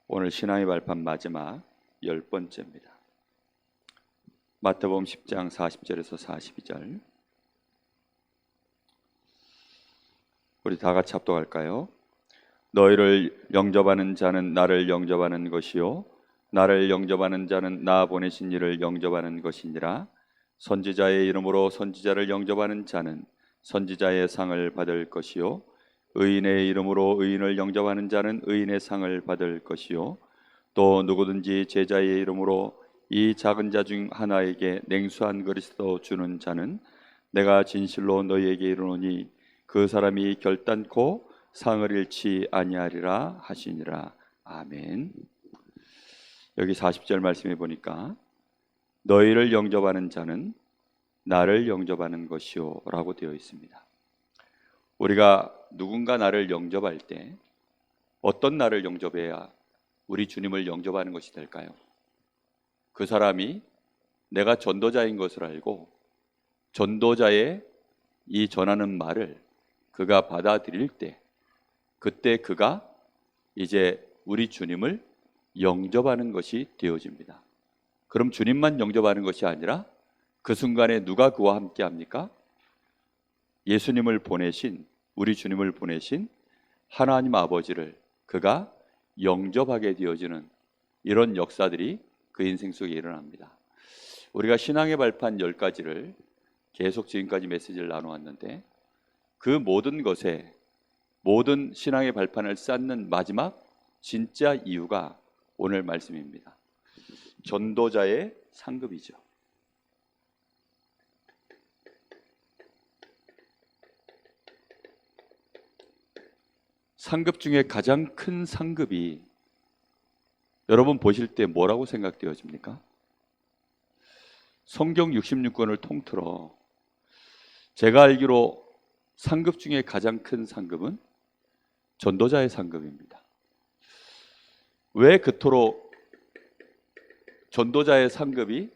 오늘 신앙의 발판 마지막 10번째입니다. 마태복음 10장 40절에서 42절. 우리 다 같이 합독할까요? 너희를 영접하는 자는 나를 영접하는 것이요 나를 영접하는 자는 나 보내신 이를 영접하는 것이니라. 선지자의 이름으로 선지자를 영접하는 자는 선지자의 상을 받을 것이요 의인의 이름으로 의인을 영접하는 자는 의인의 상을 받을 것이요 또 누구든지 제자의 이름으로 이 작은 자 중 하나에게 냉수한 그릇도 주는 자는 내가 진실로 너희에게 이르노니 그 사람이 결단코 상을 잃지 아니하리라 하시니라. 아멘. 여기 40절 말씀해 보니까 너희를 영접하는 자는 나를 영접하는 것이요 라고 되어 있습니다. 우리가 누군가 나를 영접할 때 어떤 나를 영접해야 우리 주님을 영접하는 것이 될까요? 그 사람이 내가 전도자인 것을 알고 전도자의 이 전하는 말을 그가 받아들일 때 그때 그가 이제 우리 주님을 영접하는 것이 되어집니다. 그럼 주님만 영접하는 것이 아니라 그 순간에 누가 그와 함께 합니까? 예수님을 보내신 우리 주님을 보내신 하나님 아버지를 그가 영접하게 되어지는 이런 역사들이 그 인생 속에 일어납니다. 우리가 신앙의 발판 10가지를 계속 지금까지 메시지를 나눠왔는데 그 모든 것에 모든 신앙의 발판을 쌓는 마지막 진짜 이유가 오늘 말씀입니다. 전도자의 상급이죠. 상급 중에 가장 큰 상급이 여러분 보실 때 뭐라고 생각되어집니까? 성경 66권을 통틀어 제가 알기로 상급 중에 가장 큰 상급은 전도자의 상급입니다. 왜 그토록 전도자의 상급이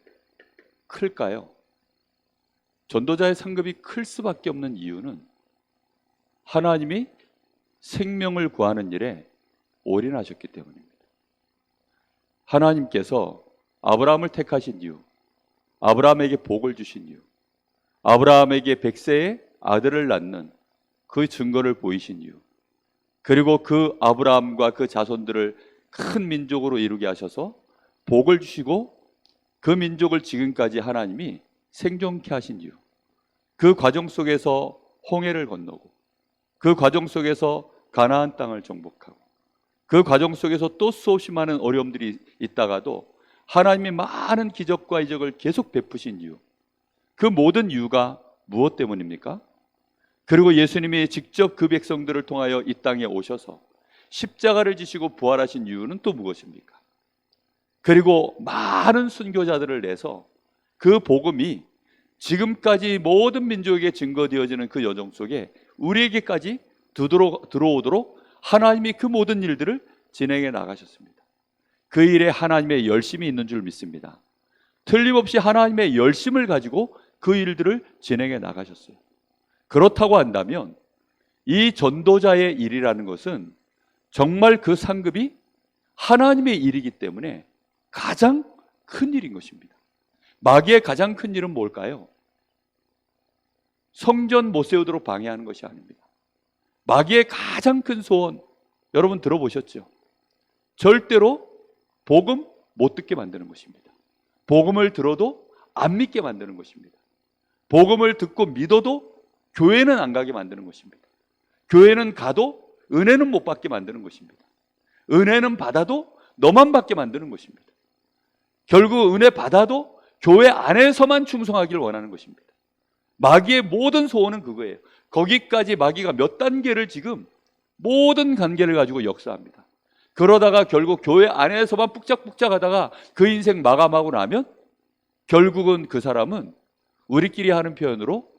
클까요? 전도자의 상급이 클 수밖에 없는 이유는 하나님이 생명을 구하는 일에 올인하셨기 때문입니다. 하나님께서 아브라함을 택하신 이유, 아브라함에게 복을 주신 이유, 아브라함에게 100세의 아들을 낳는 그 증거를 보이신 이유, 그리고 그 아브라함과 그 자손들을 큰 민족으로 이루게 하셔서 복을 주시고 그 민족을 지금까지 하나님이 생존케 하신 이유, 그 과정 속에서 홍해를 건너고 그 과정 속에서 가나안 땅을 정복하고 그 과정 속에서 또 수없이 많은 어려움들이 있다가도 하나님이 많은 기적과 이적을 계속 베푸신 이유, 그 모든 이유가 무엇 때문입니까? 그리고 예수님이 직접 그 백성들을 통하여 이 땅에 오셔서 십자가를 지시고 부활하신 이유는 또 무엇입니까? 그리고 많은 순교자들을 내서 그 복음이 지금까지 모든 민족에게 증거되어지는 그 여정 속에 우리에게까지 들어오도록 하나님이 그 모든 일들을 진행해 나가셨습니다. 그 일에 하나님의 열심이 있는 줄 믿습니다. 틀림없이 하나님의 열심을 가지고 그 일들을 진행해 나가셨어요. 그렇다고 한다면 이 전도자의 일이라는 것은 정말 그 상급이 하나님의 일이기 때문에 가장 큰 일인 것입니다. 마귀의 가장 큰 일은 뭘까요? 성전 못 세우도록 방해하는 것이 아닙니다. 마귀의 가장 큰 소원 여러분 들어보셨죠? 절대로 복음 못 듣게 만드는 것입니다. 복음을 들어도 안 믿게 만드는 것입니다. 복음을 듣고 믿어도 교회는 안 가게 만드는 것입니다. 교회는 가도 은혜는 못 받게 만드는 것입니다. 은혜는 받아도 너만 받게 만드는 것입니다. 결국 은혜 받아도 교회 안에서만 충성하기를 원하는 것입니다. 마귀의 모든 소원은 그거예요. 거기까지 마귀가 몇 단계를 지금 모든 관계를 가지고 역사합니다. 그러다가 결국 교회 안에서만 푹짝푹짝 하다가 그 인생 마감하고 나면 결국은 그 사람은 우리끼리 하는 표현으로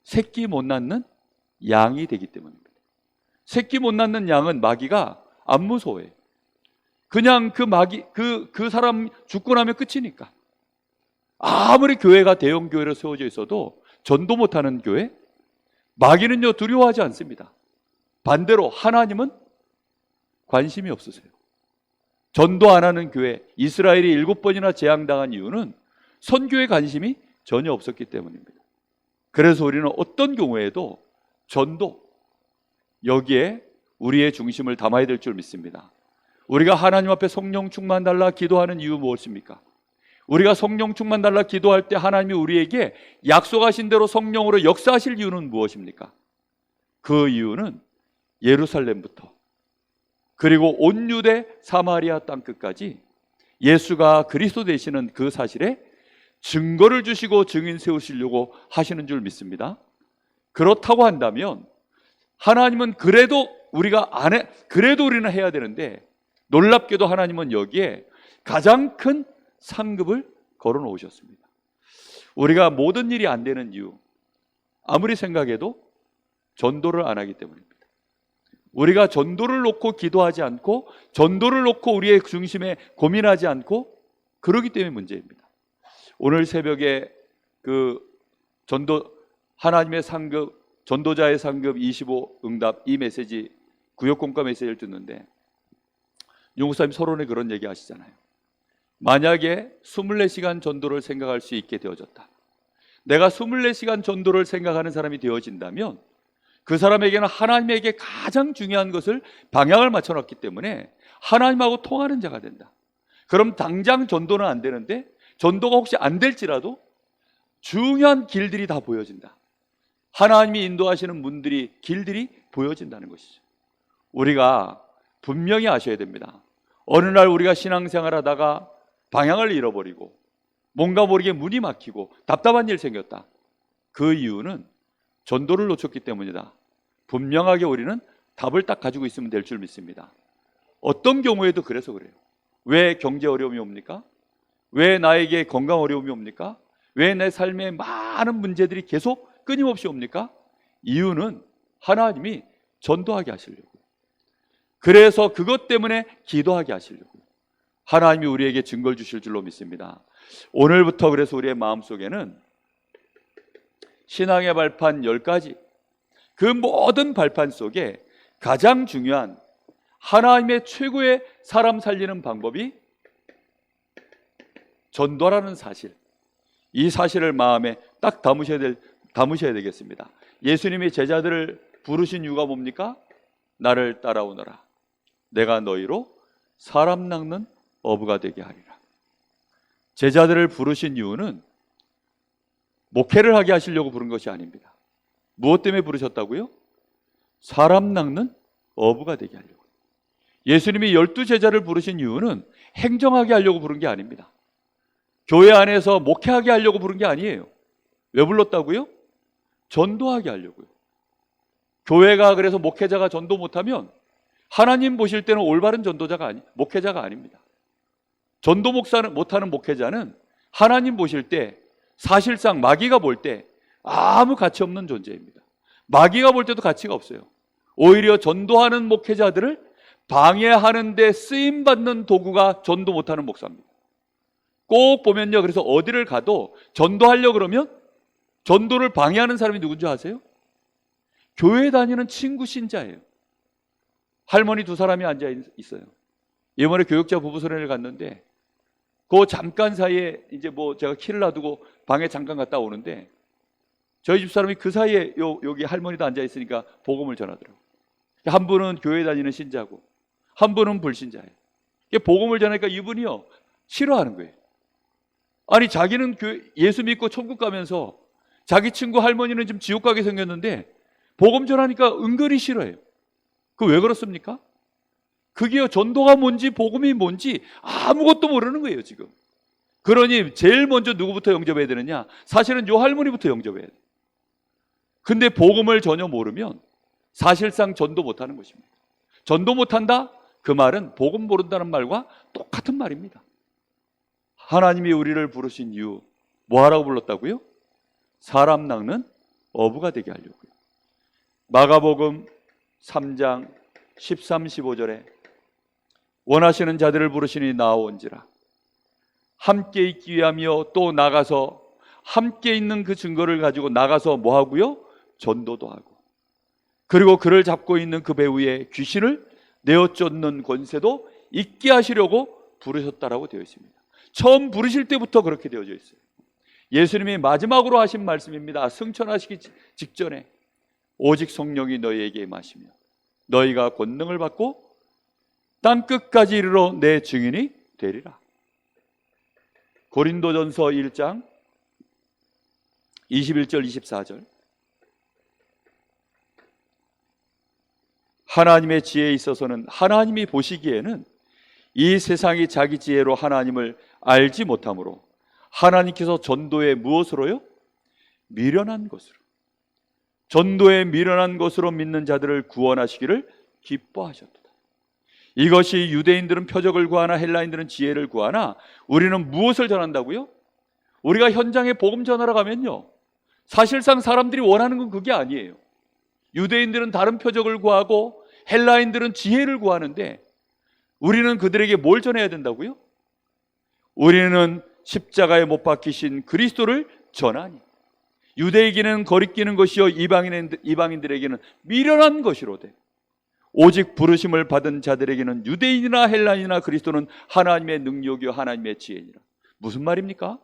새끼 못 낳는 양이 되기 때문입니다. 새끼 못 낳는 양은 마귀가 안 무서워해요. 그냥 그 사람 죽고 나면 끝이니까. 아무리 교회가 대형 교회로 세워져 있어도 전도 못하는 교회, 마귀는요 두려워하지 않습니다. 반대로 하나님은 관심이 없으세요. 전도 안 하는 교회, 이스라엘이 7번이나 재앙당한 이유는 선교에 관심이 전혀 없었기 때문입니다. 그래서 우리는 어떤 경우에도 전도, 여기에 우리의 중심을 담아야 될 줄 믿습니다. 우리가 하나님 앞에 성령 충만 달라 기도하는 이유 무엇입니까? 우리가 성령 충만 달라 기도할 때 하나님이 우리에게 약속하신 대로 성령으로 역사하실 이유는 무엇입니까? 그 이유는 예루살렘부터 그리고 온 유대 사마리아 땅끝까지 예수가 그리스도 되시는 그 사실에 증거를 주시고 증인 세우시려고 하시는 줄 믿습니다. 그렇다고 한다면 하나님은 그래도 우리는 해야 되는데, 놀랍게도 하나님은 여기에 가장 큰 상급을 걸어 놓으셨습니다. 우리가 모든 일이 안 되는 이유, 아무리 생각해도 전도를 안 하기 때문입니다. 우리가 전도를 놓고 기도하지 않고, 전도를 놓고 우리의 중심에 고민하지 않고, 그러기 때문에 문제입니다. 오늘 새벽에 그 하나님의 상급, 전도자의 상급 25 응답, 이 메시지, 구역공과 메시지를 듣는데 용사님 서론에 그런 얘기 하시잖아요. 만약에 24시간 전도를 생각할 수 있게 되어졌다, 내가 24시간 전도를 생각하는 사람이 되어진다면 그 사람에게는 하나님에게 가장 중요한 것을 방향을 맞춰놨기 때문에 하나님하고 통하는 자가 된다. 그럼 당장 전도는 안 되는데 전도가 혹시 안 될지라도 중요한 길들이 다 보여진다. 하나님이 인도하시는 길들이 보여진다는 것이죠. 우리가 분명히 아셔야 됩니다. 어느 날 우리가 신앙생활 하다가 방향을 잃어버리고 뭔가 모르게 문이 막히고 답답한 일 생겼다. 그 이유는 전도를 놓쳤기 때문이다. 분명하게 우리는 답을 딱 가지고 있으면 될 줄 믿습니다. 어떤 경우에도 그래서 그래요. 왜 경제 어려움이 옵니까? 왜 나에게 건강 어려움이 옵니까? 왜 내 삶에 많은 문제들이 계속 끊임없이 옵니까? 이유는 하나님이 전도하게 하시려고, 그래서 그것 때문에 기도하게 하시려고 하나님이 우리에게 증거를 주실 줄로 믿습니다. 오늘부터 그래서 우리의 마음속에는 신앙의 발판 10가지, 그 모든 발판 속에 가장 중요한 하나님의 최고의 사람 살리는 방법이 전도라는 사실, 이 사실을 마음에 딱 담으셔야 되겠습니다. 예수님이 제자들을 부르신 이유가 뭡니까? 나를 따라오너라, 내가 너희로 사람 낚는 어부가 되게 하리라. 제자들을 부르신 이유는 목회를 하게 하시려고 부른 것이 아닙니다. 무엇 때문에 부르셨다고요? 사람 낚는 어부가 되게 하려고. 예수님이 12제자를 부르신 이유는 행정하게 하려고 부른 게 아닙니다. 교회 안에서 목회하게 하려고 부른 게 아니에요. 왜 불렀다고요? 전도하게 하려고요. 교회가 그래서 목회자가 전도 못하면 하나님 보실 때는 올바른 목회자가 아닙니다. 전도 못하는 목회자는 하나님 보실 때 사실상 마귀가 볼 때 아무 가치 없는 존재입니다. 마귀가 볼 때도 가치가 없어요. 오히려 전도하는 목회자들을 방해하는 데 쓰임받는 도구가 전도 못하는 목사입니다. 꼭 보면요, 그래서 어디를 가도 전도하려고 그러면 전도를 방해하는 사람이 누군지 아세요? 교회 다니는 친구 신자예요. 할머니 2사람이 앉아 있어요. 이번에 교육자 부부 선회를 갔는데 그 잠깐 사이에 이제 제가 키를 놔두고 방에 잠깐 갔다 오는데 저희 집 사람이 그 사이에 여기 할머니도 앉아 있으니까 복음을 전하더라고요. 한 분은 교회 다니는 신자고 한 분은 불신자예요. 복음을 전하니까 이분이요, 싫어하는 거예요. 아니, 자기는 예수 믿고 천국 가면서 자기 친구 할머니는 지금 지옥 가게 생겼는데 복음 전하니까 은근히 싫어해요. 그 왜 그렇습니까? 그게요, 전도가 뭔지 복음이 뭔지 아무것도 모르는 거예요 지금. 그러니 제일 먼저 누구부터 영접해야 되느냐? 사실은 요 할머니부터 영접해야 돼요. 근데 복음을 전혀 모르면 사실상 전도 못하는 것입니다. 전도 못한다? 그 말은 복음 모른다는 말과 똑같은 말입니다. 하나님이 우리를 부르신 이유, 뭐 하라고 불렀다고요? 사람 낚는 어부가 되게 하려고요. 마가복음 3장 13, 15절에 원하시는 자들을 부르시니 나아온지라. 함께 있기 위하며 또 나가서 함께 있는 그 증거를 가지고 나가서 뭐 하고요? 전도도 하고, 그리고 그를 잡고 있는 그 배 위에 귀신을 내어 쫓는 권세도 있게 하시려고 부르셨다라고 되어 있습니다. 처음 부르실 때부터 그렇게 되어져 있어요. 예수님이 마지막으로 하신 말씀입니다. 승천하시기 직전에 오직 성령이 너희에게 임하시며 너희가 권능을 받고 땅 끝까지 이르러 내 증인이 되리라. 고린도전서 1장 21절 24절. 하나님의 지혜에 있어서는 하나님이 보시기에는 이 세상이 자기 지혜로 하나님을 알지 못하므로 하나님께서 전도에 무엇으로요? 미련한 것으로, 전도에 미련한 것으로 믿는 자들을 구원하시기를 기뻐하셨도다. 이것이 유대인들은 표적을 구하나 헬라인들은 지혜를 구하나 우리는 무엇을 전한다고요? 우리가 현장에 복음 전하러 가면요, 사실상 사람들이 원하는 건 그게 아니에요. 유대인들은 다른 표적을 구하고 헬라인들은 지혜를 구하는데 우리는 그들에게 뭘 전해야 된다고요? 우리는 십자가에 못 박히신 그리스도를 전하니 유대에게는 거리끼는 것이요 이방인들에게는 미련한 것이로되 오직 부르심을 받은 자들에게는 유대인이나 헬라인이나 그리스도는 하나님의 능력이요 하나님의 지혜니라. 무슨 말입니까?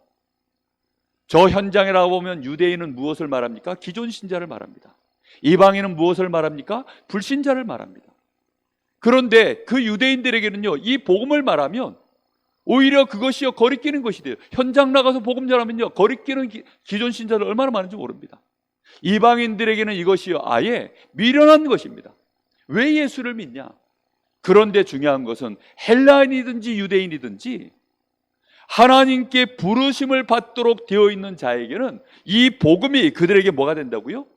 저 현장에 나가보면 유대인은 무엇을 말합니까? 기존 신자를 말합니다. 이방인은 무엇을 말합니까? 불신자를 말합니다. 그런데 그 유대인들에게는요, 이 복음을 말하면 오히려 그것이요 거리끼는 것이 돼요. 현장 나가서 복음 전하면요, 거리끼는 기존 신자들 얼마나 많은지 모릅니다. 이방인들에게는 이것이요 아예 미련한 것입니다. 왜 예수를 믿냐? 그런데 중요한 것은 헬라인이든지 유대인이든지 하나님께 부르심을 받도록 되어 있는 자에게는 이 복음이 그들에게 뭐가 된다고요?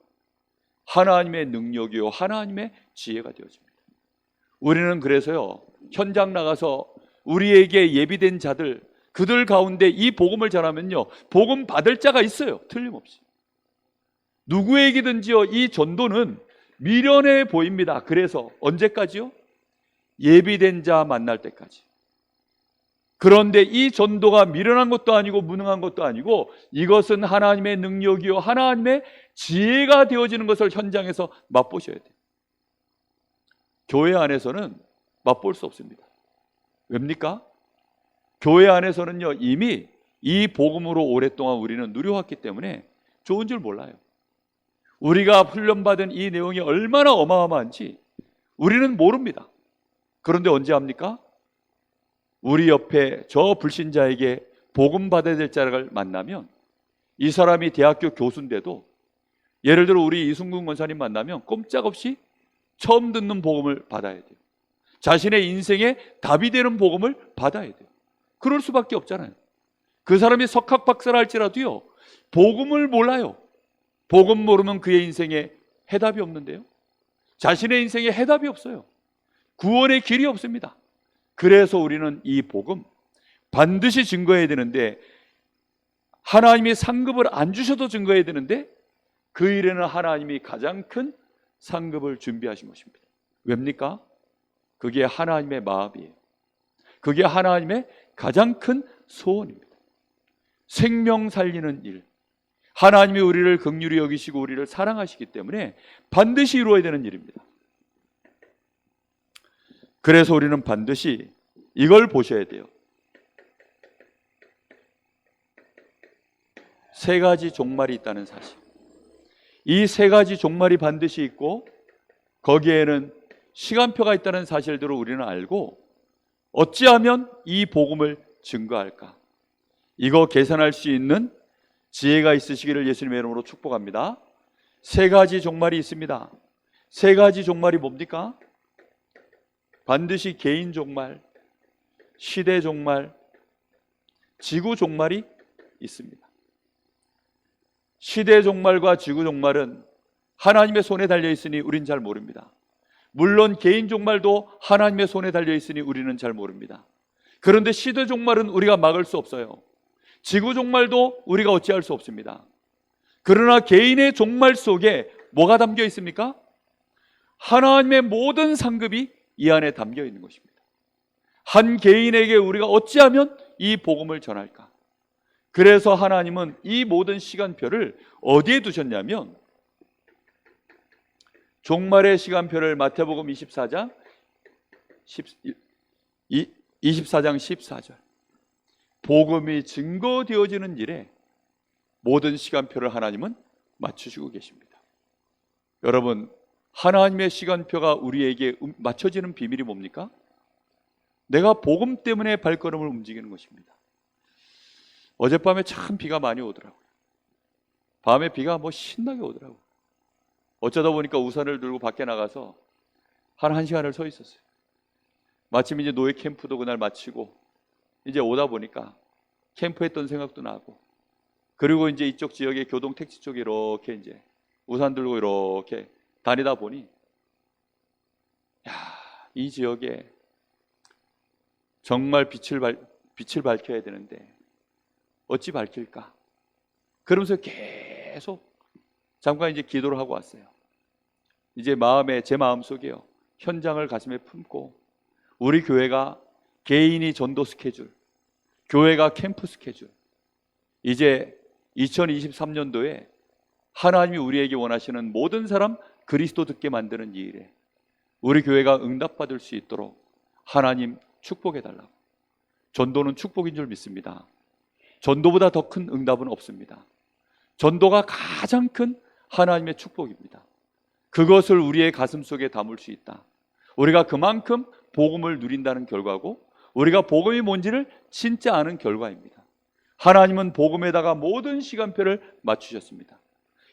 하나님의 능력이요 하나님의 지혜가 되어집니다. 우리는 그래서요 현장 나가서 우리에게 예비된 자들, 그들 가운데 이 복음을 전하면요 복음 받을 자가 있어요. 틀림없이 누구에게든지요 이 전도는 미련해 보입니다. 그래서 언제까지요? 예비된 자 만날 때까지. 그런데 이 전도가 미련한 것도 아니고 무능한 것도 아니고 이것은 하나님의 능력이요 하나님의 지혜가 되어지는 것을 현장에서 맛보셔야 돼요. 교회 안에서는 맛볼 수 없습니다. 왜입니까? 교회 안에서는요 이미 이 복음으로 오랫동안 우리는 누려왔기 때문에 좋은 줄 몰라요. 우리가 훈련받은 이 내용이 얼마나 어마어마한지 우리는 모릅니다. 그런데 언제 합니까? 우리 옆에 저 불신자에게 복음 받아야 될 자를 만나면 이 사람이 대학교 교수인데도 예를 들어 우리 이승근 권사님 만나면 꼼짝없이 처음 듣는 복음을 받아야 돼요. 자신의 인생에 답이 되는 복음을 받아야 돼요. 그럴 수밖에 없잖아요. 그 사람이 석학 박사를 할지라도요 복음을 몰라요. 복음 모르면 그의 인생에 해답이 없는데요, 자신의 인생에 해답이 없어요. 구원의 길이 없습니다. 그래서 우리는 이 복음 반드시 증거해야 되는데 하나님이 상급을 안 주셔도 증거해야 되는데 그 일에는 하나님이 가장 큰 상급을 준비하신 것입니다. 왜입니까? 그게 하나님의 마음이에요. 그게 하나님의 가장 큰 소원입니다. 생명 살리는 일, 하나님이 우리를 긍휼히 여기시고 우리를 사랑하시기 때문에 반드시 이루어야 되는 일입니다. 그래서 우리는 반드시 이걸 보셔야 돼요. 세 가지 종말이 있다는 사실. 이 세 가지 종말이 반드시 있고 거기에는 시간표가 있다는 사실들을 우리는 알고 어찌하면 이 복음을 증거할까? 이거 계산할 수 있는 지혜가 있으시기를 예수님의 이름으로 축복합니다. 세 가지 종말이 있습니다. 세 가지 종말이 뭡니까? 반드시 개인 종말, 시대 종말, 지구 종말이 있습니다. 시대 종말과 지구 종말은 하나님의 손에 달려 있으니 우린 잘 모릅니다. 물론 개인 종말도 하나님의 손에 달려 있으니 우리는 잘 모릅니다. 그런데 시대 종말은 우리가 막을 수 없어요. 지구 종말도 우리가 어찌할 수 없습니다. 그러나 개인의 종말 속에 뭐가 담겨 있습니까? 하나님의 모든 상급이 이 안에 담겨 있는 것입니다. 한 개인에게 우리가 어찌하면 이 복음을 전할까? 그래서 하나님은 이 모든 시간표를 어디에 두셨냐면 종말의 시간표를 마태복음 24장 24장 14절. 복음이 증거되어지는 일에 모든 시간표를 하나님은 맞추시고 계십니다. 여러분, 하나님의 시간표가 우리에게 맞춰지는 비밀이 뭡니까? 내가 복음 때문에 발걸음을 움직이는 것입니다. 어젯밤에 참 비가 많이 오더라고요. 밤에 비가 신나게 오더라고요. 어쩌다 보니까 우산을 들고 밖에 나가서 한 1시간을 서 있었어요. 마침 이제 노예 캠프도 그날 마치고 이제 오다 보니까 캠프했던 생각도 나고, 그리고 이제 이쪽 지역의 교동 택지 쪽에 이렇게 이제 우산 들고 이렇게 다니다 보니, 이 지역에 정말 빛을 밝혀야 되는데 어찌 밝힐까? 그러면서 계속 잠깐 이제 기도를 하고 왔어요. 이제 제 마음속에요, 현장을 가슴에 품고 우리 교회가 개인이 전도 스케줄, 교회가 캠프 스케줄, 이제 2023년도에 하나님이 우리에게 원하시는 모든 사람 그리스도 듣게 만드는 이 일에 우리 교회가 응답받을 수 있도록 하나님 축복해달라고. 전도는 축복인 줄 믿습니다. 전도보다 더 큰 응답은 없습니다. 전도가 가장 큰 하나님의 축복입니다. 그것을 우리의 가슴 속에 담을 수 있다. 우리가 그만큼 복음을 누린다는 결과고, 우리가 복음이 뭔지를 진짜 아는 결과입니다. 하나님은 복음에다가 모든 시간표를 맞추셨습니다.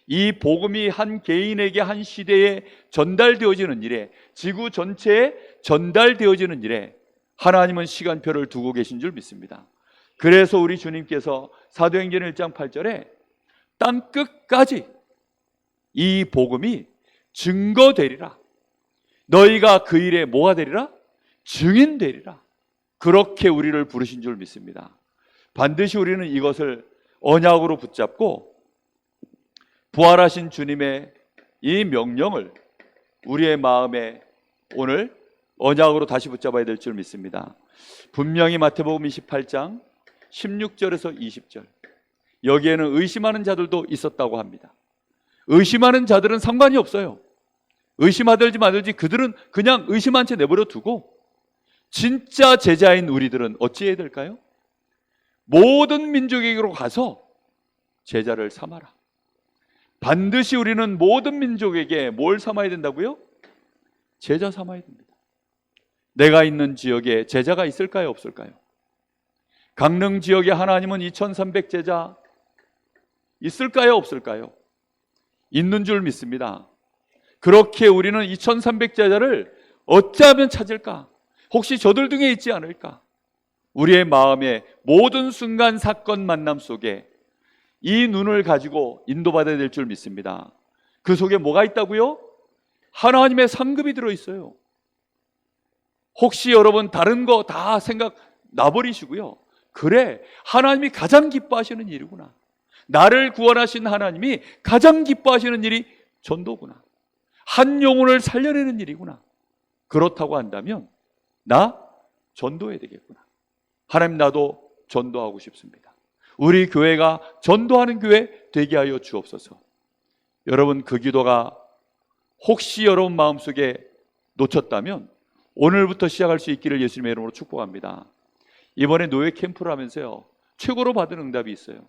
이 복음이 한 개인에게 한 시대에 전달되어지는 일에, 지구 전체에 전달되어지는 일에 하나님은 시간표를 두고 계신 줄 믿습니다. 그래서 우리 주님께서 사도행전 1장 8절에 땅 끝까지 이 복음이 증거되리라. 너희가 그 일에 뭐가 되리라? 증인되리라. 그렇게 우리를 부르신 줄 믿습니다. 반드시 우리는 이것을 언약으로 붙잡고 부활하신 주님의 이 명령을 우리의 마음에 오늘 언약으로 다시 붙잡아야 될 줄 믿습니다. 분명히 마태복음 28장 16절에서 20절, 여기에는 의심하는 자들도 있었다고 합니다. 의심하는 자들은 상관이 없어요. 의심하든지 말든지 그들은 그냥 의심한 채 내버려 두고, 진짜 제자인 우리들은 어찌해야 될까요? 모든 민족에게로 가서 제자를 삼아라. 반드시 우리는 모든 민족에게 뭘 삼아야 된다고요? 제자 삼아야 됩니다. 내가 있는 지역에 제자가 있을까요? 없을까요? 강릉 지역에 하나님은 2300 제자 있을까요? 없을까요? 있는 줄 믿습니다. 그렇게 우리는 2300 제자를 어찌하면 찾을까? 혹시 저들 중에 있지 않을까? 우리의 마음에 모든 순간 사건 만남 속에 이 눈을 가지고 인도받아야 될 줄 믿습니다. 그 속에 뭐가 있다고요? 하나님의 상급이 들어있어요. 혹시 여러분 다른 거 다 생각 놔버리시고요, 그래, 하나님이 가장 기뻐하시는 일이구나, 나를 구원하신 하나님이 가장 기뻐하시는 일이 전도구나, 한 영혼을 살려내는 일이구나, 그렇다고 한다면 나 전도해야 되겠구나. 하나님, 나도 전도하고 싶습니다. 우리 교회가 전도하는 교회 되게 하여 주옵소서. 여러분, 그 기도가 혹시 여러분 마음속에 놓쳤다면 오늘부터 시작할 수 있기를 예수님의 이름으로 축복합니다. 이번에 노예 캠프를 하면서요, 최고로 받은 응답이 있어요.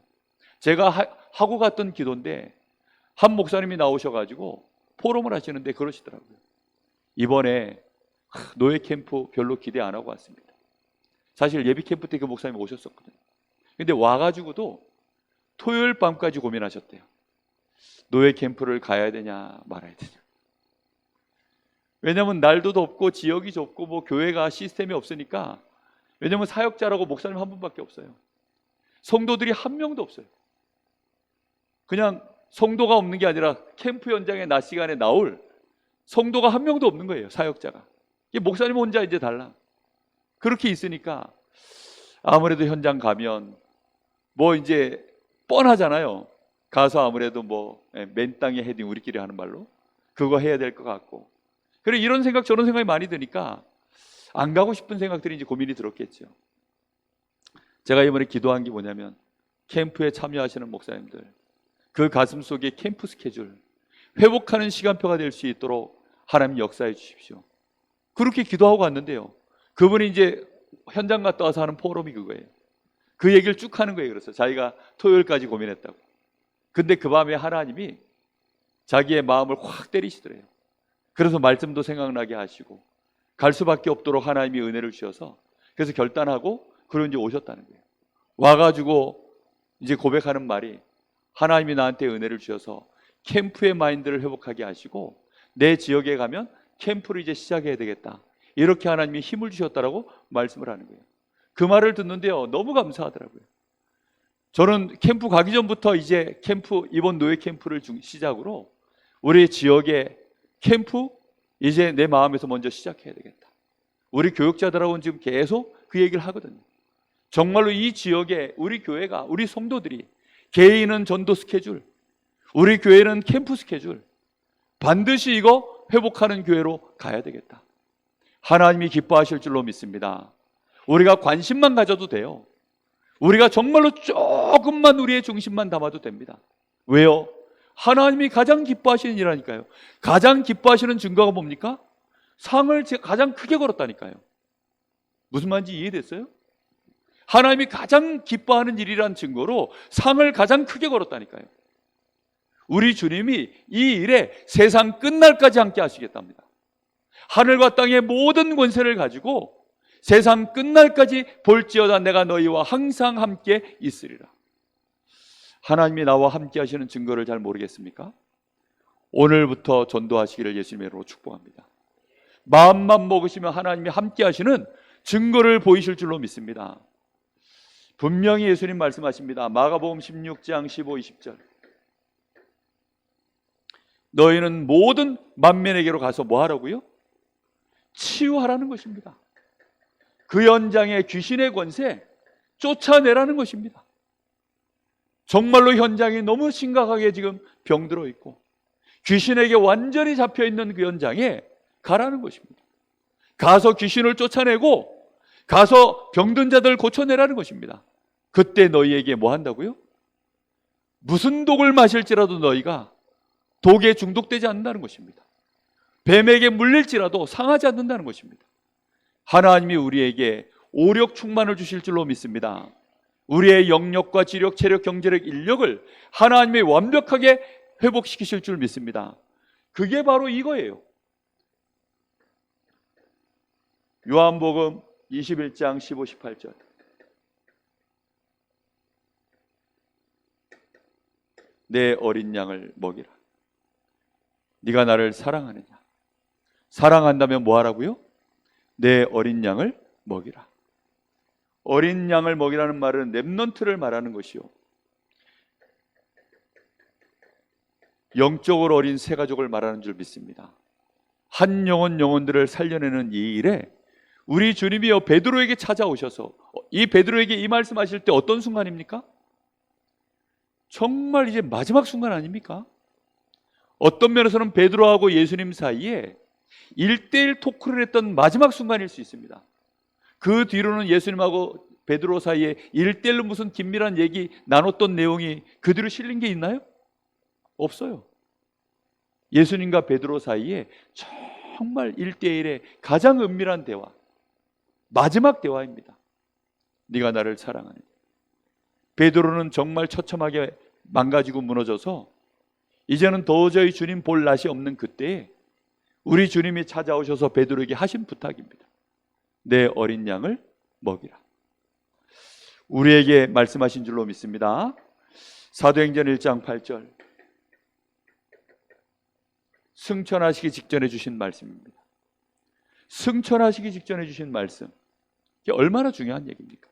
제가 하고 갔던 기도인데 한 목사님이 나오셔가지고 포럼을 하시는데 그러시더라고요. 이번에 노예 캠프 별로 기대 안 하고 왔습니다. 사실 예비 캠프 때 그 목사님 오셨었거든요. 근데 와가지고도 토요일 밤까지 고민하셨대요. 노예 캠프를 가야 되냐 말아야 되냐. 왜냐하면 날도 덥고 지역이 좁고 뭐 교회가 시스템이 없으니까. 왜냐하면 사역자라고 목사님 한 분밖에 없어요. 성도들이 한 명도 없어요. 그냥 성도가 없는 게 아니라 캠프 현장에 낮 시간에 나올 성도가 한 명도 없는 거예요. 사역자가. 목사님 혼자 이제 달라. 그렇게 있으니까 아무래도 현장 가면 뭐 이제 뻔하잖아요. 가서 아무래도 뭐 맨 땅에 헤딩, 우리끼리 하는 말로 그거 해야 될 것 같고, 그래, 이런 생각 저런 생각이 많이 드니까 안 가고 싶은 생각들이 이제 고민이 들었겠죠. 제가 이번에 기도한 게 뭐냐면, 캠프에 참여하시는 목사님들 그 가슴 속에 캠프 스케줄 회복하는 시간표가 될 수 있도록 하나님 역사해 주십시오. 그렇게 기도하고 왔는데요, 그분이 이제 현장 갔다 와서 하는 포럼이 그거예요. 그 얘기를 쭉 하는 거예요. 그래서 자기가 토요일까지 고민했다고. 근데 그 밤에 하나님이 자기의 마음을 확 때리시더래요. 그래서 말씀도 생각나게 하시고 갈 수밖에 없도록 하나님이 은혜를 주셔서 그래서 결단하고 그리고 이제 오셨다는 거예요. 와가지고 이제 고백하는 말이 하나님이 나한테 은혜를 주셔서 캠프의 마인드를 회복하게 하시고 내 지역에 가면 캠프를 이제 시작해야 되겠다. 이렇게 하나님이 힘을 주셨다라고 말씀을 하는 거예요. 그 말을 듣는데요, 너무 감사하더라고요. 저는 캠프 가기 전부터 이제 캠프, 이번 노예 캠프를 시작으로 우리 지역의 캠프 이제 내 마음에서 먼저 시작해야 되겠다. 우리 교육자들하고는 지금 계속 그 얘기를 하거든요. 정말로 이 지역에 우리 교회가, 우리 성도들이 개인은 전도 스케줄, 우리 교회는 캠프 스케줄, 반드시 이거 회복하는 교회로 가야 되겠다. 하나님이 기뻐하실 줄로 믿습니다. 우리가 관심만 가져도 돼요. 우리가 정말로 조금만 우리의 중심만 담아도 됩니다. 왜요? 하나님이 가장 기뻐하시는 일이라니까요. 가장 기뻐하시는 증거가 뭡니까? 상을 가장 크게 걸었다니까요. 무슨 말인지 이해됐어요? 하나님이 가장 기뻐하는 일이란 증거로 상을 가장 크게 걸었다니까요. 우리 주님이 이 일에 세상 끝날까지 함께 하시겠답니다. 하늘과 땅의 모든 권세를 가지고 세상 끝날까지 볼지어다 내가 너희와 항상 함께 있으리라. 하나님이 나와 함께 하시는 증거를 잘 모르겠습니까? 오늘부터 전도하시기를 예수님의 이름으로 축복합니다. 마음만 먹으시면 하나님이 함께 하시는 증거를 보이실 줄로 믿습니다. 분명히 예수님 말씀하십니다. 마가복음 16장 15, 20절. 너희는 모든 만민에게로 가서 뭐 하라고요? 치유하라는 것입니다. 그 현장의 귀신의 권세 쫓아내라는 것입니다. 정말로 현장이 너무 심각하게 지금 병들어 있고 귀신에게 완전히 잡혀 있는 그 현장에 가라는 것입니다. 가서 귀신을 쫓아내고 가서 병든 자들 고쳐내라는 것입니다. 그때 너희에게 뭐 한다고요? 무슨 독을 마실지라도 너희가 독에 중독되지 않는다는 것입니다. 뱀에게 물릴지라도 상하지 않는다는 것입니다. 하나님이 우리에게 오력 충만을 주실 줄로 믿습니다. 우리의 영력과 지력, 체력, 경제력, 인력을 하나님이 완벽하게 회복시키실 줄 믿습니다. 그게 바로 이거예요. 요한복음 21장 15, 18절. 내 어린 양을 먹이라. 네가 나를 사랑하느냐? 사랑한다면 뭐 하라고요? 내 어린 양을 먹이라. 어린 양을 먹이라는 말은 렘넌트를 말하는 것이요, 영적으로 어린 새 가족을 말하는 줄 믿습니다. 한 영혼들을 살려내는 이 일에 우리 주님이요 베드로에게 찾아오셔서 이 베드로에게 이 말씀하실 때 어떤 순간입니까? 정말 이제 마지막 순간 아닙니까? 어떤 면에서는 베드로하고 예수님 사이에 1대1 토크를 했던 마지막 순간일 수 있습니다. 그 뒤로는 예수님하고 베드로 사이에 1대1로 무슨 긴밀한 얘기 나눴던 내용이 그 뒤로 실린 게 있나요? 없어요. 예수님과 베드로 사이에 정말 1대1의 가장 은밀한 대화, 마지막 대화입니다. 네가 나를 사랑하느냐? 베드로는 정말 처참하게 망가지고 무너져서 이제는 도저히 주님 볼 낯이 없는 그때에 우리 주님이 찾아오셔서 베드로에게 하신 부탁입니다. 내 어린 양을 먹이라. 우리에게 말씀하신 줄로 믿습니다. 사도행전 1장 8절. 승천하시기 직전에 주신 말씀입니다. 승천하시기 직전에 주신 말씀, 이게 얼마나 중요한 얘기입니까?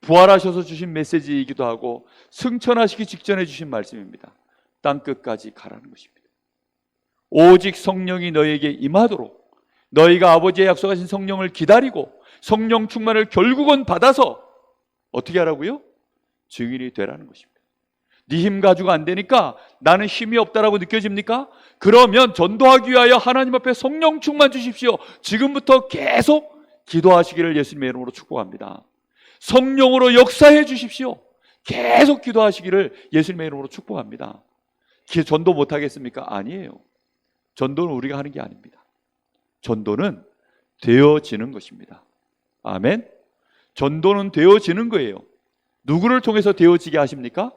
부활하셔서 주신 메시지이기도 하고 승천하시기 직전에 주신 말씀입니다. 땅끝까지 가라는 것입니다. 오직 성령이 너희에게 임하도록 너희가 아버지의 약속하신 성령을 기다리고 성령 충만을 결국은 받아서 어떻게 하라고요? 증인이 되라는 것입니다. 네 힘 가지고 안 되니까 나는 힘이 없다라고 느껴집니까? 그러면 전도하기 위하여 하나님 앞에 성령 충만 주십시오. 지금부터 계속 기도하시기를 예수님의 이름으로 축복합니다. 성령으로 역사해 주십시오. 계속 기도하시기를 예수님의 이름으로 축복합니다. 전도 못하겠습니까? 아니에요. 전도는 우리가 하는 게 아닙니다. 전도는 되어지는 것입니다. 아멘. 전도는 되어지는 거예요. 누구를 통해서 되어지게 하십니까?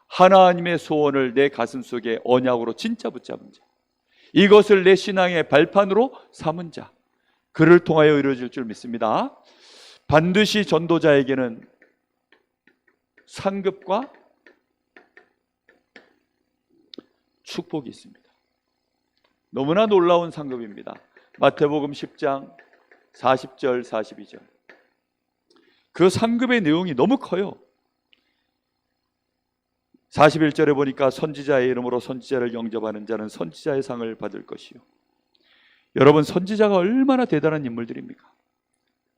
하나님의 소원을 내 가슴 속에 언약으로 진짜 붙잡은 자, 이것을 내 신앙의 발판으로 삼은 자, 그를 통하여 이루어질 줄 믿습니다. 반드시 전도자에게는 상급과 축복이 있습니다. 너무나 놀라운 상급입니다. 마태복음 10장 40절 42절. 그 상급의 내용이 너무 커요. 41절에 보니까 선지자의 이름으로 선지자를 영접하는 자는 선지자의 상을 받을 것이요. 여러분, 선지자가 얼마나 대단한 인물들입니까?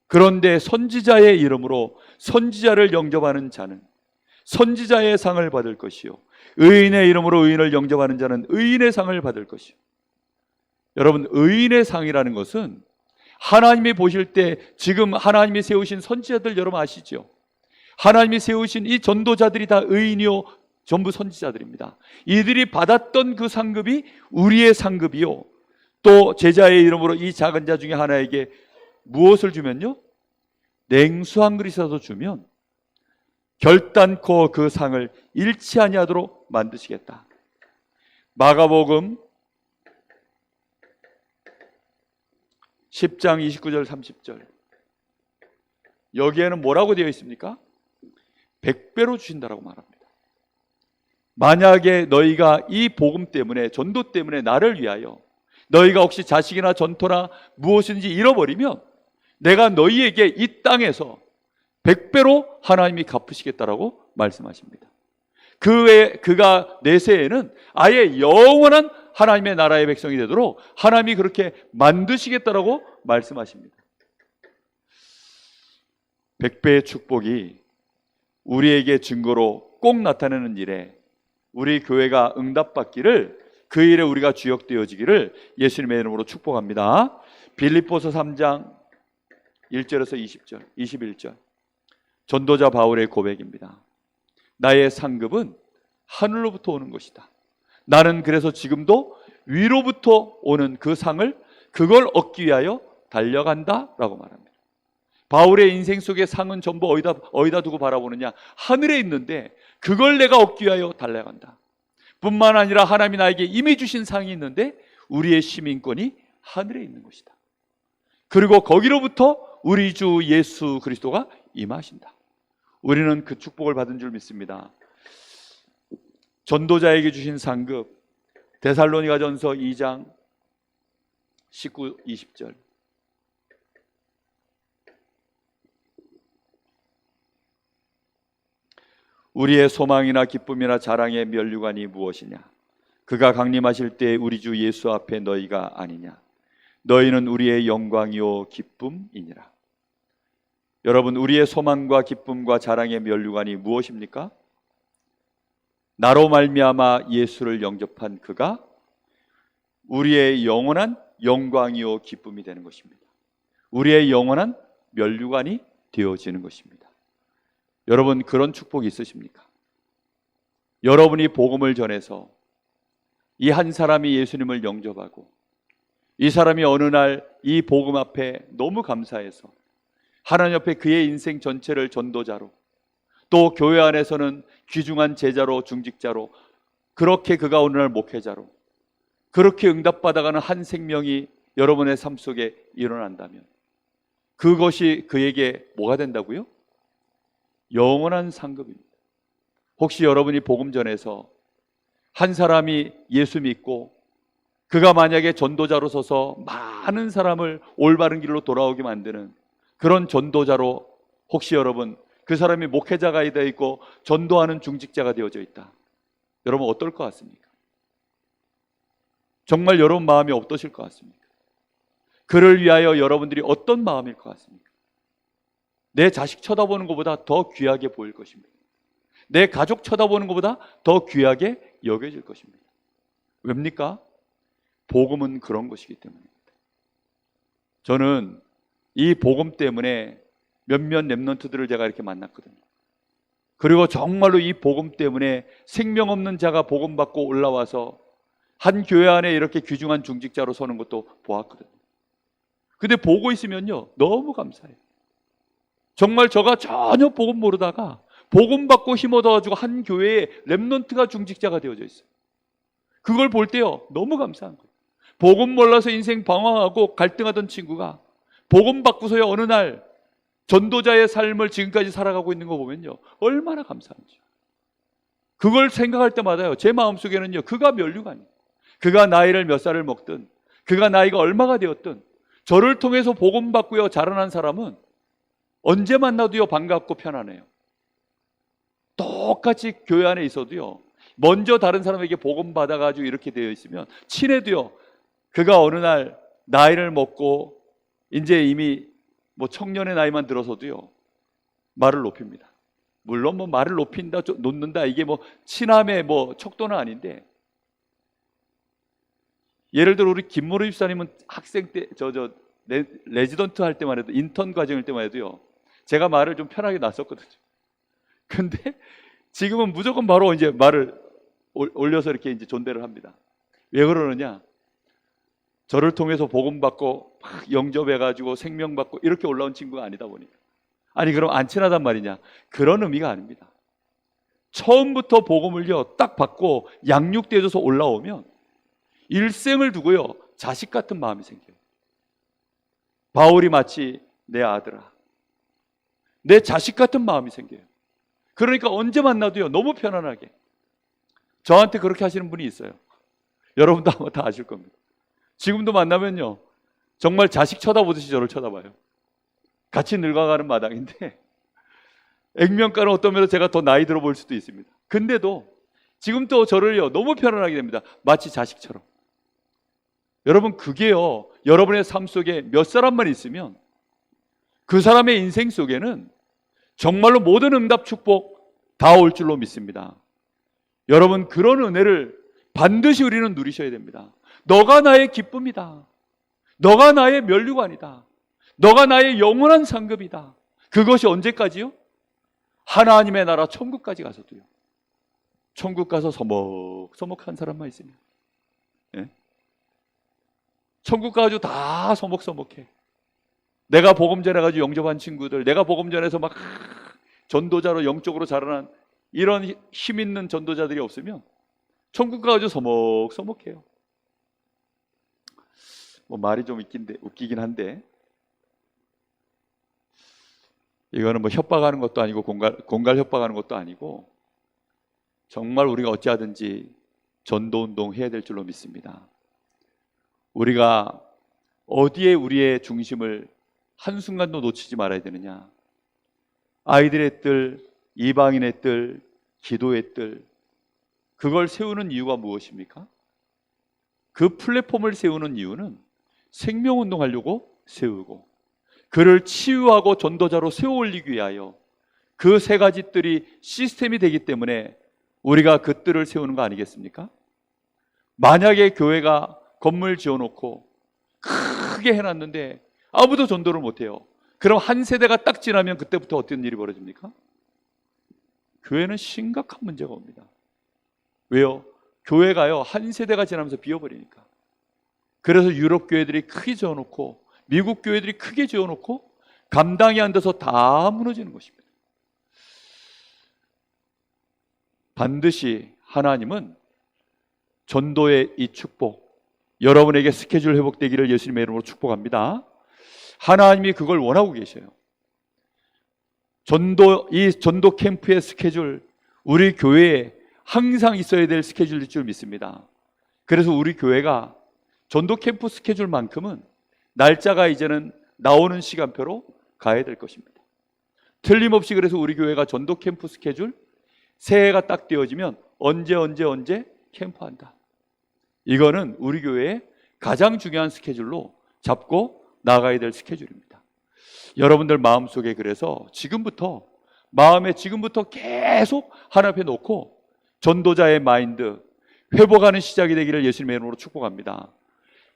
그런데 선지자의 이름으로 선지자를 영접하는 자는 선지자의 상을 받을 것이요, 의인의 이름으로 의인을 영접하는 자는 의인의 상을 받을 것이요. 여러분, 의인의 상이라는 것은 하나님이 보실 때 지금 하나님이 세우신 선지자들 여러분 아시죠? 하나님이 세우신 이 전도자들이 다 의인이요 전부 선지자들입니다. 이들이 받았던 그 상급이 우리의 상급이요, 또 제자의 이름으로 이 작은 자 중에 하나에게 무엇을 주면요, 냉수 한 그릇이라도 주면 결단코 그 상을 잃지 아니하도록 만드시겠다. 마가복음 10장 29절 30절. 여기에는 뭐라고 되어 있습니까? 100배로 주신다라고 말합니다. 만약에 너희가 이 복음 때문에, 전도 때문에 나를 위하여 너희가 혹시 자식이나 전토나 무엇인지 잃어버리면 내가 너희에게 이 땅에서 100배로 하나님이 갚으시겠다라고 말씀하십니다. 그 외에 그가 내세에는 아예 영원한 하나님의 나라의 백성이 되도록 하나님이 그렇게 만드시겠다라고 말씀하십니다. 100배의 축복이 우리에게 증거로 꼭 나타나는 일에 우리 교회가 응답받기를, 그 일에 우리가 주역되어지기를 예수님의 이름으로 축복합니다. 빌립보서 3장 1절에서 20절, 21절. 전도자 바울의 고백입니다. 나의 상급은 하늘로부터 오는 것이다. 나는 그래서 지금도 위로부터 오는 그 상을, 그걸 얻기 위하여 달려간다 라고 말합니다. 바울의 인생 속의 상은 전부 어디다 두고 바라보느냐? 하늘에 있는데 그걸 내가 얻기 위하여 달려간다. 뿐만 아니라 하나님이 나에게 이미 주신 상이 있는데 우리의 시민권이 하늘에 있는 것이다. 그리고 거기로부터 우리 주 예수 그리스도가 임하신다. 우리는 그 축복을 받은 줄 믿습니다. 전도자에게 주신 상급, 데살로니가전서 2장 19, 20절. 우리의 소망이나 기쁨이나 자랑의 면류관이 무엇이냐? 그가 강림하실 때 우리 주 예수 앞에 너희가 아니냐? 너희는 우리의 영광이요 기쁨이니라. 여러분, 우리의 소망과 기쁨과 자랑의 면류관이 무엇입니까? 나로 말미암아 예수를 영접한 그가 우리의 영원한 영광이요 기쁨이 되는 것입니다. 우리의 영원한 면류관이 되어지는 것입니다. 여러분, 그런 축복이 있으십니까? 여러분이 복음을 전해서 이 한 사람이 예수님을 영접하고 이 사람이 어느 날 이 복음 앞에 너무 감사해서 하나님 앞에 그의 인생 전체를 전도자로, 또 교회 안에서는 귀중한 제자로, 중직자로, 그렇게 그가 어느 날 목회자로, 그렇게 응답받아가는 한 생명이 여러분의 삶 속에 일어난다면 그것이 그에게 뭐가 된다고요? 영원한 상급입니다. 혹시 여러분이 복음 전해서 한 사람이 예수 믿고 그가 만약에 전도자로 서서 많은 사람을 올바른 길로 돌아오게 만드는 그런 전도자로, 혹시 여러분 그 사람이 목회자가 되어 있고 전도하는 중직자가 되어져 있다, 여러분 어떨 것 같습니까? 정말 여러분 마음이 어떠실 것 같습니까? 그를 위하여 여러분들이 어떤 마음일 것 같습니까? 내 자식 쳐다보는 것보다 더 귀하게 보일 것입니다. 내 가족 쳐다보는 것보다 더 귀하게 여겨질 것입니다. 왜입니까? 복음은 그런 것이기 때문입니다. 저는 이 복음 때문에 몇몇 렘넌트들을 제가 이렇게 만났거든요. 그리고 정말로 이 복음 때문에 생명 없는 자가 복음 받고 올라와서 한 교회 안에 이렇게 귀중한 중직자로 서는 것도 보았거든요. 근데 보고 있으면요 너무 감사해요. 정말 저가 전혀 복음 모르다가 복음 받고 힘 얻어가지고 한 교회에 렘넌트가 중직자가 되어져 있어요. 그걸 볼 때요, 너무 감사한 거예요. 복음 몰라서 인생 방황하고 갈등하던 친구가 복음 받고서야 어느 날 전도자의 삶을 지금까지 살아가고 있는 거 보면요, 얼마나 감사한지. 그걸 생각할 때마다요, 제 마음속에는요, 그가 면류가 아니에요. 그가 나이를 몇 살을 먹든, 그가 나이가 얼마가 되었든, 저를 통해서 복음 받고요 자라난 사람은 언제 만나도요 반갑고 편안해요. 똑같이 교회 안에 있어도요, 먼저 다른 사람에게 복음 받아가지고 이렇게 되어 있으면 친해도요, 그가 어느 날 나이를 먹고 이제 이미 뭐 청년의 나이만 들어서도요 말을 높입니다. 물론 뭐 말을 놓는다 이게 뭐 친함의 뭐 척도는 아닌데, 예를 들어 우리 김모르 집사님은 학생 때 레지던트 할 때만 해도, 인턴 과정일 때만 해도요 제가 말을 좀 편하게 놨었거든요. 근데 지금은 무조건 바로 이제 말을 올려서 이렇게 이제 존대를 합니다. 왜 그러느냐? 저를 통해서 복음 받고 막 영접해가지고 생명 받고 이렇게 올라온 친구가 아니다 보니까. 아니 그럼 안 친하단 말이냐? 그런 의미가 아닙니다. 처음부터 복음을요 딱 받고 양육되어서 올라오면 일생을 두고요 자식 같은 마음이 생겨요. 바울이 마치 내 아들아, 내 자식 같은 마음이 생겨요. 그러니까 언제 만나도요 너무 편안하게. 저한테 그렇게 하시는 분이 있어요. 여러분도 아마 다 아실 겁니다. 지금도 만나면요 정말 자식 쳐다보듯이 저를 쳐다봐요. 같이 늙어가는 마당인데 액면가는 어떤 면에서 제가 더 나이 들어 보일 수도 있습니다. 근데도 지금 또 저를요 너무 편안하게 됩니다. 마치 자식처럼. 여러분 그게요 여러분의 삶 속에 몇 사람만 있으면 그 사람의 인생 속에는 정말로 모든 응답 축복 다 올 줄로 믿습니다. 여러분 그런 은혜를 반드시 우리는 누리셔야 됩니다. 너가 나의 기쁨이다. 너가 나의 면류관이다. 너가 나의 영원한 상급이다. 그것이 언제까지요? 하나님의 나라 천국까지 가서도요. 천국 가서 서먹서먹한 사람만 있으면, 예? 천국 가가지고 다 서먹서먹해. 내가 복음 전해가지고 영접한 친구들, 내가 복음 전해서 막 전도자로 영적으로 자라난 이런 힘 있는 전도자들이 없으면 천국 가가지고 서먹서먹해요. 뭐 말이 좀 웃기긴 한데, 이거는 뭐 협박하는 것도 아니고 공갈 협박하는 것도 아니고 정말 우리가 어찌하든지 전도운동 해야 될 줄로 믿습니다. 우리가 어디에 우리의 중심을 한순간도 놓치지 말아야 되느냐? 아이들의 뜰, 이방인의 뜰, 기도의 뜰, 그걸 세우는 이유가 무엇입니까? 그 플랫폼을 세우는 이유는 생명운동 하려고 세우고, 그를 치유하고 전도자로 세워 올리기 위하여 그 세 가지 뜰이 시스템이 되기 때문에 우리가 그 뜰을 세우는 거 아니겠습니까? 만약에 교회가 건물 지어놓고 크게 해놨는데 아무도 전도를 못해요. 그럼 한 세대가 딱 지나면 그때부터 어떤 일이 벌어집니까? 교회는 심각한 문제가 옵니다. 왜요? 교회가요 한 세대가 지나면서 비어버리니까. 그래서 유럽 교회들이 크게 지어놓고 미국 교회들이 크게 지어놓고 감당이 안 돼서 다 무너지는 것입니다. 반드시 하나님은 전도의 이 축복, 여러분에게 스케줄 회복되기를 예수님의 이름으로 축복합니다. 하나님이 그걸 원하고 계셔요. 이 전도 캠프의 스케줄, 우리 교회에 항상 있어야 될 스케줄일 줄 믿습니다. 그래서 우리 교회가 전도 캠프 스케줄만큼은 날짜가 이제는 나오는 시간표로 가야 될 것입니다. 틀림없이 그래서 우리 교회가 전도 캠프 스케줄 새해가 딱 되어지면 언제 캠프한다. 이거는 우리 교회의 가장 중요한 스케줄로 잡고 나가야 될 스케줄입니다. 여러분들 마음속에 그래서 마음에 지금부터 계속 하나님 앞에 놓고 전도자의 마인드 회복하는 시작이 되기를 예수님의 이름으로 축복합니다.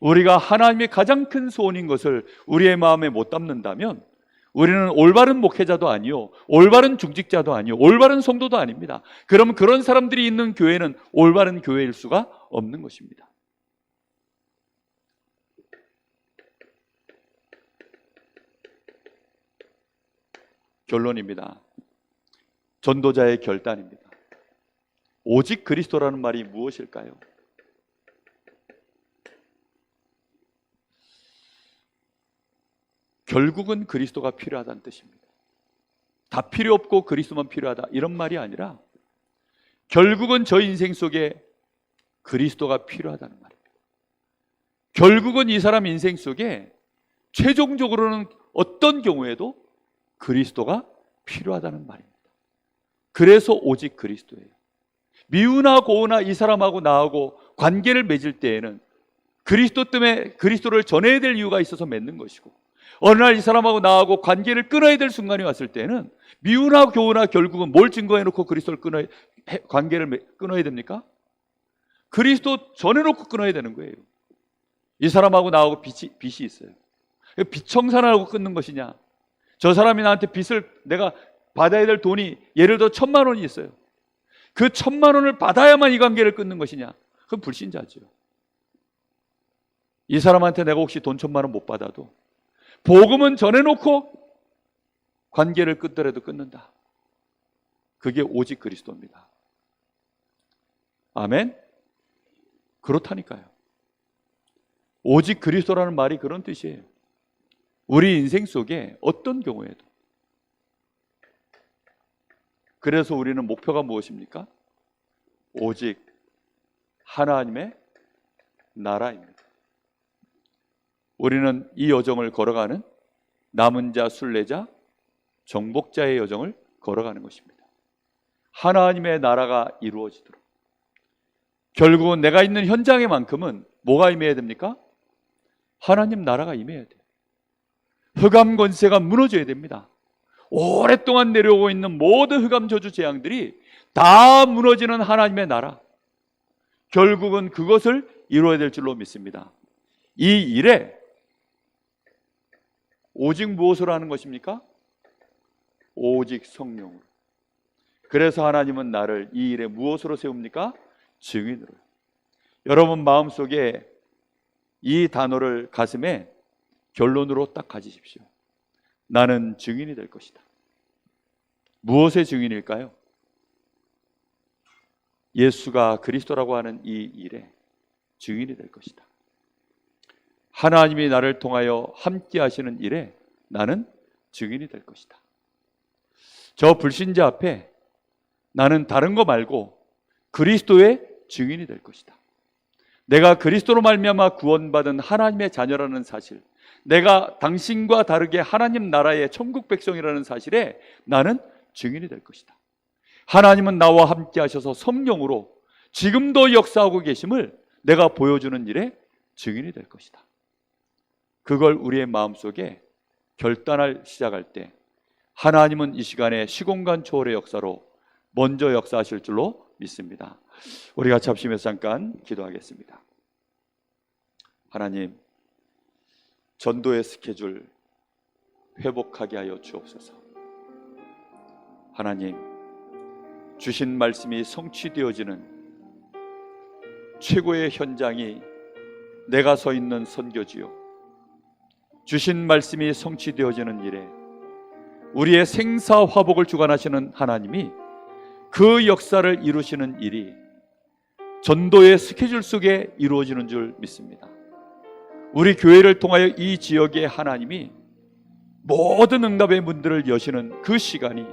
우리가 하나님의 가장 큰 소원인 것을 우리의 마음에 못 담는다면 우리는 올바른 목회자도 아니요, 올바른 중직자도 아니요, 올바른 성도도 아닙니다. 그러면 그런 사람들이 있는 교회는 올바른 교회일 수가 없는 것입니다. 결론입니다. 전도자의 결단입니다. 오직 그리스도라는 말이 무엇일까요? 결국은 그리스도가 필요하다는 뜻입니다. 다 필요 없고 그리스도만 필요하다 이런 말이 아니라 결국은 저 인생 속에 그리스도가 필요하다는 말입니다. 결국은 이 사람 인생 속에 최종적으로는 어떤 경우에도 그리스도가 필요하다는 말입니다. 그래서 오직 그리스도예요. 미우나 고우나 이 사람하고 나하고 관계를 맺을 때에는 그리스도 때문에 그리스도를 전해야 될 이유가 있어서 맺는 것이고, 어느 날 이 사람하고 나하고 관계를 끊어야 될 순간이 왔을 때는 미우나 고우나 결국은 뭘 증거해놓고 그리스도를 관계를 끊어야 됩니까? 그리스도 전해놓고 끊어야 되는 거예요. 이 사람하고 나하고 빚이 있어요. 빚 청산하고 끊는 것이냐, 저 사람이 나한테 빚을 내가 받아야 될 돈이 예를 들어 1,000만 원이 있어요. 그 1,000만 원을 받아야만 이 관계를 끊는 것이냐, 그건 불신자죠. 이 사람한테 내가 혹시 돈 1,000만 원 못 받아도 복음은 전해놓고 관계를 끊더라도 끊는다. 그게 오직 그리스도입니다. 아멘? 그렇다니까요. 오직 그리스도라는 말이 그런 뜻이에요. 우리 인생 속에 어떤 경우에도. 그래서 우리는 목표가 무엇입니까? 오직 하나님의 나라입니다. 우리는 이 여정을 걸어가는 남은 자, 순례자, 정복자의 여정을 걸어가는 것입니다. 하나님의 나라가 이루어지도록. 결국은 내가 있는 현장에만큼은 뭐가 임해야 됩니까? 하나님 나라가 임해야 돼요. 흑암 권세가 무너져야 됩니다. 오랫동안 내려오고 있는 모든 흑암 저주 재앙들이 다 무너지는 하나님의 나라, 결국은 그것을 이루어야 될 줄로 믿습니다. 이 일에 오직 무엇으로 하는 것입니까? 오직 성령으로. 그래서 하나님은 나를 이 일에 무엇으로 세웁니까? 증인으로. 여러분 마음속에 이 단어를 가슴에 결론으로 딱 가지십시오. 나는 증인이 될 것이다. 무엇의 증인일까요? 예수가 그리스도라고 하는 이 일에 증인이 될 것이다. 하나님이 나를 통하여 함께 하시는 일에 나는 증인이 될 것이다. 저 불신자 앞에 나는 다른 거 말고 그리스도의 증인이 될 것이다. 내가 그리스도로 말미암아 구원받은 하나님의 자녀라는 사실, 내가 당신과 다르게 하나님 나라의 천국 백성이라는 사실에 나는 증인이 될 것이다. 하나님은 나와 함께 하셔서 성령으로 지금도 역사하고 계심을 내가 보여주는 일에 증인이 될 것이다. 그걸 우리의 마음속에 결단을 시작할 때 하나님은 이 시간에 시공간 초월의 역사로 먼저 역사하실 줄로 믿습니다. 우리 같이 합심해서 잠깐 기도하겠습니다. 하나님, 전도의 스케줄 회복하게 하여 주옵소서. 하나님, 주신 말씀이 성취되어지는 최고의 현장이 내가 서 있는 선교지요, 주신 말씀이 성취되어지는 일에 우리의 생사화복을 주관하시는 하나님이 그 역사를 이루시는 일이 전도의 스케줄 속에 이루어지는 줄 믿습니다. 우리 교회를 통하여 이 지역의 하나님이 모든 응답의 문들을 여시는 그 시간이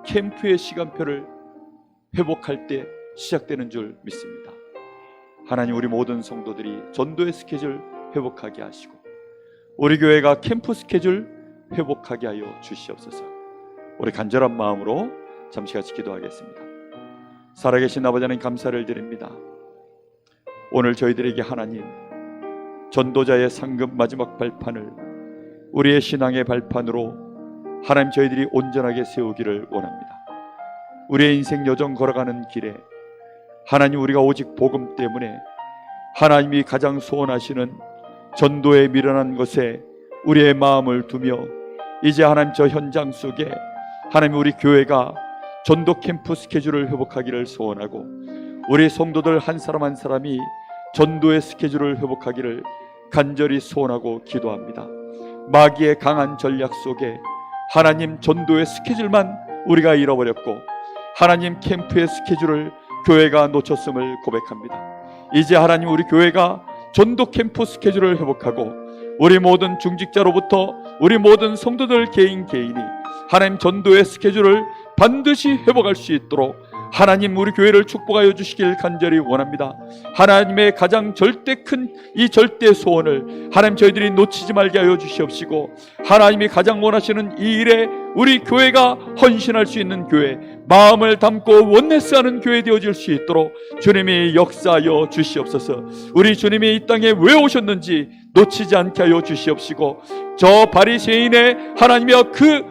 캠프의 시간표를 회복할 때 시작되는 줄 믿습니다. 하나님, 우리 모든 성도들이 전도의 스케줄 회복하게 하시고 우리 교회가 캠프 스케줄 회복하게 하여 주시옵소서. 우리 간절한 마음으로 잠시 같이 기도하겠습니다. 살아계신 아버지 하나님, 감사를 드립니다. 오늘 저희들에게 하나님, 전도자의 상급 마지막 발판을 우리의 신앙의 발판으로 하나님 저희들이 온전하게 세우기를 원합니다. 우리의 인생 여정 걸어가는 길에 하나님, 우리가 오직 복음 때문에 하나님이 가장 소원하시는 전도에 미련한 것에 우리의 마음을 두며 이제 하나님 저 현장 속에 하나님 우리 교회가 전도 캠프 스케줄을 회복하기를 소원하고 우리 성도들 한 사람 한 사람이 전도의 스케줄을 회복하기를 간절히 소원하고 기도합니다. 마귀의 강한 전략 속에 하나님 전도의 스케줄만 우리가 잃어버렸고 하나님 캠프의 스케줄을 교회가 놓쳤음을 고백합니다. 이제 하나님 우리 교회가 전도 캠프 스케줄을 회복하고 우리 모든 중직자로부터 우리 모든 성도들 개인이 하나님 전도의 스케줄을 반드시 회복할 수 있도록 하나님 우리 교회를 축복하여 주시길 간절히 원합니다. 하나님의 가장 절대 큰 이 절대 소원을 하나님 저희들이 놓치지 말게 하여 주시옵시고 하나님이 가장 원하시는 이 일에 우리 교회가 헌신할 수 있는 교회, 마음을 담고 원네스하는 교회 되어질 수 있도록 주님이 역사하여 주시옵소서. 우리 주님이 이 땅에 왜 오셨는지 놓치지 않게 하여 주시옵시고 저 바리새인의 하나님이여 그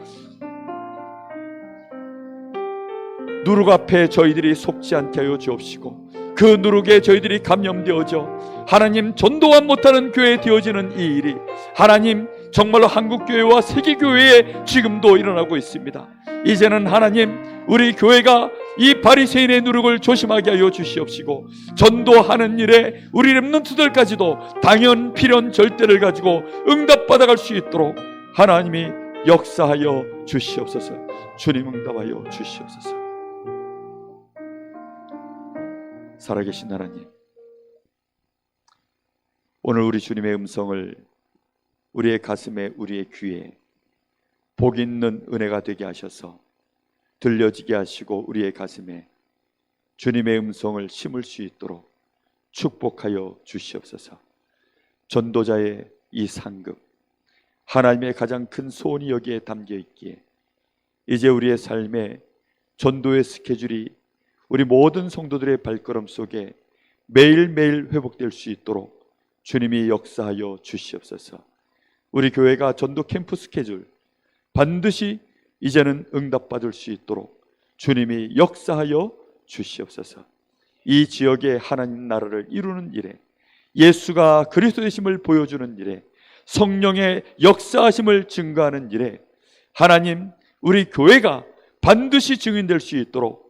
누룩 앞에 저희들이 속지 않게 하여 주옵시고 그 누룩에 저희들이 감염되어져 하나님 전도만 못하는 교회 되어지는 이 일이 하나님 정말로 한국교회와 세계교회에 지금도 일어나고 있습니다. 이제는 하나님 우리 교회가 이 바리새인의 누룩을 조심하게 하여 주시옵시고 전도하는 일에 우리 렘넌트들까지도 당연 필연 절대를 가지고 응답받아갈 수 있도록 하나님이 역사하여 주시옵소서. 주님 응답하여 주시옵소서. 살아계신 하나님, 오늘 우리 주님의 음성을 우리의 가슴에 우리의 귀에 복 있는 은혜가 되게 하셔서 들려지게 하시고 우리의 가슴에 주님의 음성을 심을 수 있도록 축복하여 주시옵소서. 전도자의 이 상급 하나님의 가장 큰 소원이 여기에 담겨 있기에 이제 우리의 삶에 전도의 스케줄이 우리 모든 성도들의 발걸음 속에 매일매일 회복될 수 있도록 주님이 역사하여 주시옵소서. 우리 교회가 전도 캠프 스케줄 반드시 이제는 응답받을 수 있도록 주님이 역사하여 주시옵소서. 이 지역의 하나님 나라를 이루는 일에 예수가 그리스도 되심을 보여주는 일에 성령의 역사하심을 증거하는 일에 하나님 우리 교회가 반드시 증인될 수 있도록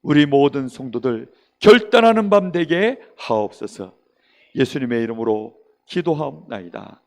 우리 모든 성도들 결단하는 밤 되게 하옵소서. 예수님의 이름으로 기도하옵나이다.